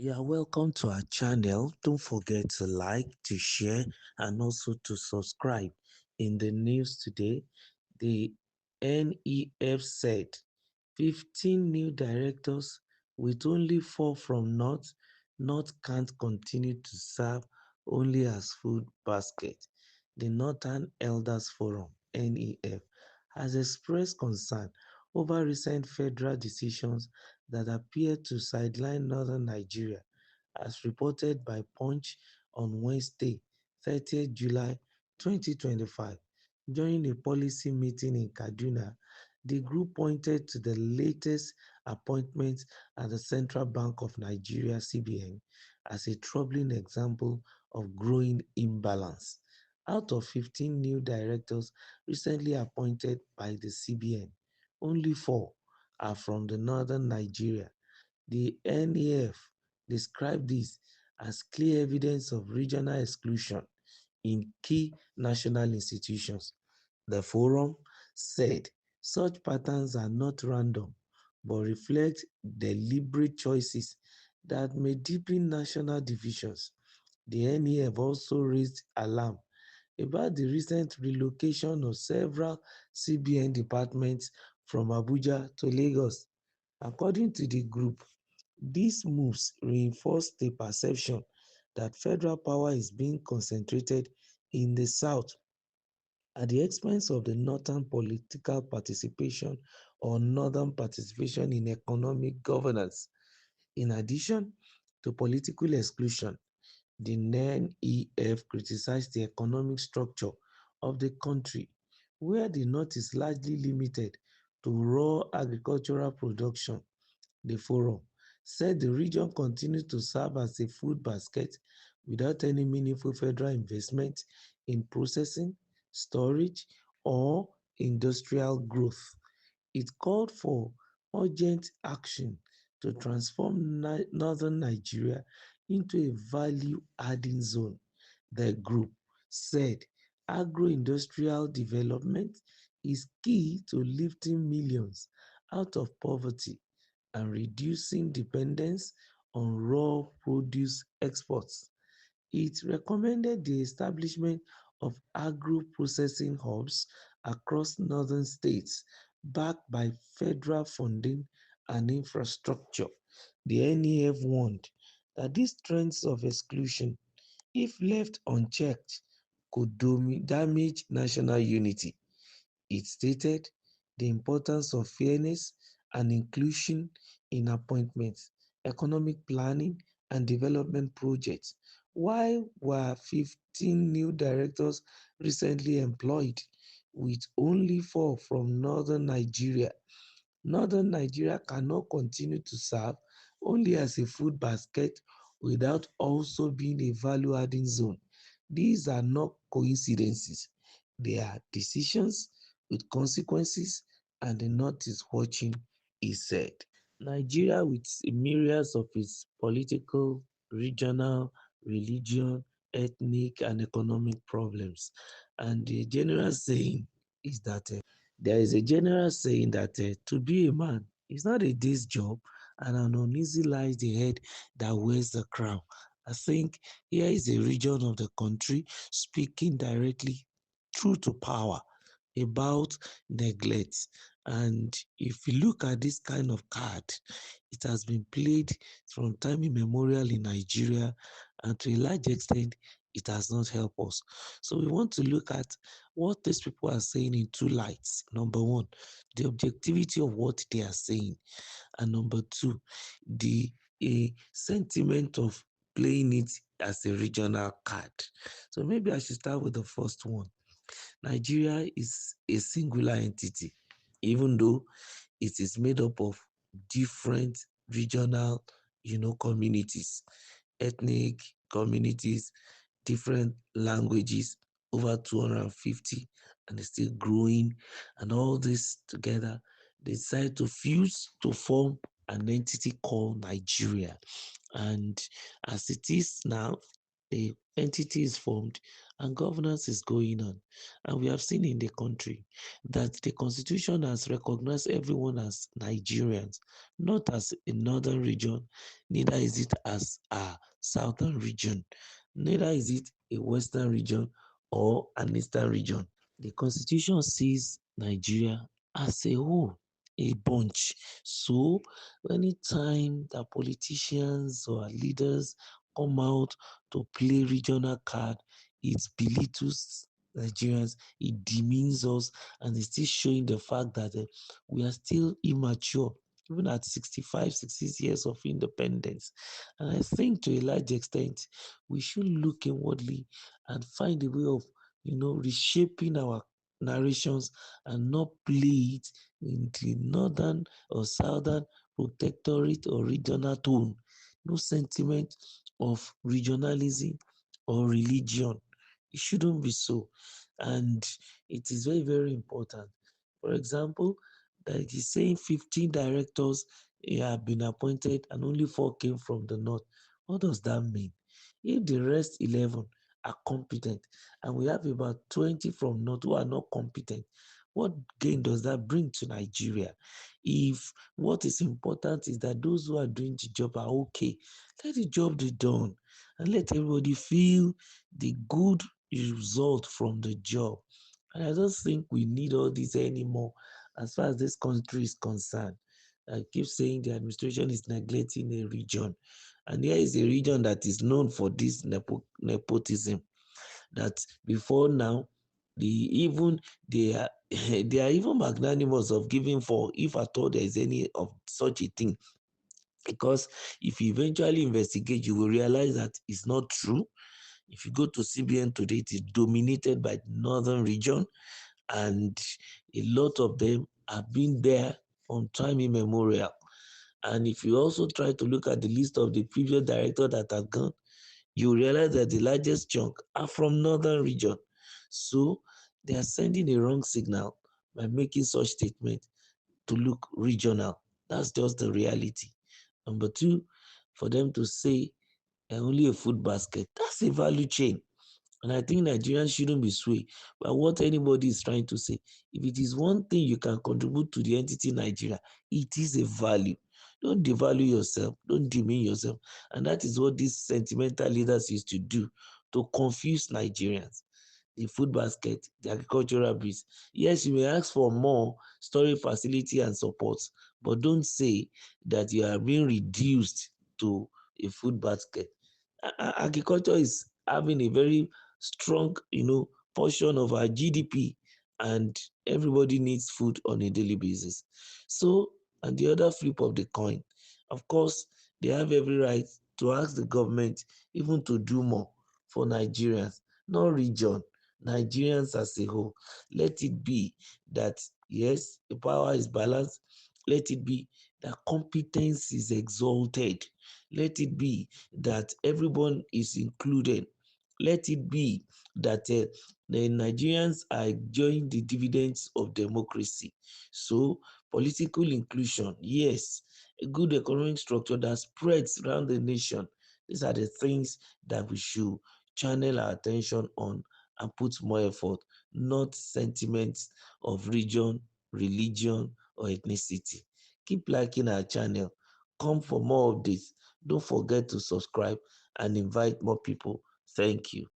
You are welcome to our channel. Don't forget to like, to share, and also to subscribe. In the news today, the NEF said 15 new directors with only 4 from North. North can't continue to serve only as food basket. The Northern Elders Forum (NEF) has expressed concern over recent federal decisions that appear to sideline northern Nigeria, as reported by Punch on Wednesday, 30th July 2025. During a policy meeting in Kaduna, the group pointed to the latest appointments at the Central Bank of Nigeria (CBN) as a troubling example of growing imbalance. Out of 15 new directors recently appointed by the CBN, only 4 are from the northern Nigeria. The NEF described this as clear evidence of regional exclusion in key national institutions. The forum said such patterns are not random but reflect deliberate choices that may deepen national divisions. The NEF also raised alarm about the recent relocation of several CBN departments from Abuja to Lagos. According to the group, these moves reinforce the perception that federal power is being concentrated in the South at the expense of the northern political participation or northern participation in economic governance. In addition to political exclusion, the NEF criticized the economic structure of the country, where the North is largely limited to raw agricultural production. The forum said the region continues to serve as a food basket without any meaningful federal investment in processing, storage, or industrial growth. It called for urgent action to transform northern Nigeria into a value-adding zone. The group said agro-industrial development is key to lifting millions out of poverty and reducing dependence on raw produce exports. It recommended the establishment of agro-processing hubs across northern states backed by federal funding and infrastructure. The NEF warned that these trends of exclusion, if left unchecked, could damage national unity. It stated the importance of fairness and inclusion in appointments, economic planning, and development projects. Why were 15 new directors recently employed, with only 4 from northern Nigeria? Northern Nigeria cannot continue to serve only as a food basket without also being a value-adding zone. These are not coincidences. They are decisions with consequences, and the North is watching, he said. Nigeria, with myriads of its political, regional, religion, ethnic, and economic problems. And the general saying is that there is a general saying that to be a man is not a day's job, and an uneasy lies the head that wears the crown. I think here is a region of the country speaking directly true to power about neglect. And if you look at this kind of card, it has been played from time immemorial in Nigeria, and to a large extent, it has not helped us. So we want to look at what these people are saying in two lights. Number one, the objectivity of what they are saying, and number two, the sentiment of playing it as a regional card. So maybe I should start with the first one. Nigeria is a singular entity, even though it is made up of different regional, communities, ethnic communities, different languages, over 250, and it's still growing. And all this together, they decide to fuse to form an entity called Nigeria. And as it is now, the entity is formed and governance is going on. And we have seen in the country that the constitution has recognized everyone as Nigerians, not as a northern region, neither is it as a southern region, neither is it a western region or an eastern region. The constitution sees Nigeria as a whole, a bunch. So anytime that politicians or leaders come out to play regional card, it belittles Nigerians, it demeans us, and it's still showing the fact that we are still immature, even at 65, 60 years of independence. And I think to a large extent, we should look inwardly and find a way of, reshaping our narrations and not play it in the northern or southern protectorate or regional tone. No sentiment of regionalism or religion. It shouldn't be so. And it is very, very important. For example, that it is saying 15 directors have been appointed and only 4 came from the north. What does that mean? If the rest 11 are competent and we have about 20 from north who are not competent, what gain does that bring to Nigeria? If what is important is that those who are doing the job are okay, let the job be done and let everybody feel the good result from the job. And I don't think we need all this anymore as far as this country is concerned. I keep saying the administration is neglecting a region. And here is a region that is known for this nepotism. That before now, even they are they are even magnanimous of giving for if at all there is any of such a thing. Because if you eventually investigate, you will realize that it's not true. If you go to CBN today, it is dominated by the northern region, and a lot of them have been there from time immemorial. And if you also try to look at the list of the previous directors that have gone, you realize that the largest chunk are from northern region. So they are sending a wrong signal by making such statement to look regional. That's just the reality. Number two, for them to say only a food basket, that's a value chain. And I think Nigerians shouldn't be swayed by what anybody is trying to say. If it is one thing you can contribute to the entity Nigeria, it is a value. Don't devalue yourself, don't demean yourself. And that is what these sentimental leaders used to do to confuse Nigerians. The food basket, the agricultural base. Yes, you may ask for more storage facility and support, but don't say that you are being reduced to a food basket. Agriculture is having a very strong, portion of our GDP, and everybody needs food on a daily basis. So, and the other flip of the coin, of course, they have every right to ask the government even to do more for Nigerians, not region, Nigerians as a whole. Let it be that, yes, the power is balanced. Let it be that competence is exalted. Let it be that everyone is included. Let it be that the Nigerians are enjoying the dividends of democracy. So, political inclusion, yes, a good economic structure that spreads around the nation. These are the things that we should channel our attention on and put more effort, not sentiments of region, religion, or ethnicity. Keep liking our channel. Come for more updates. Don't forget to subscribe and invite more people. Thank you.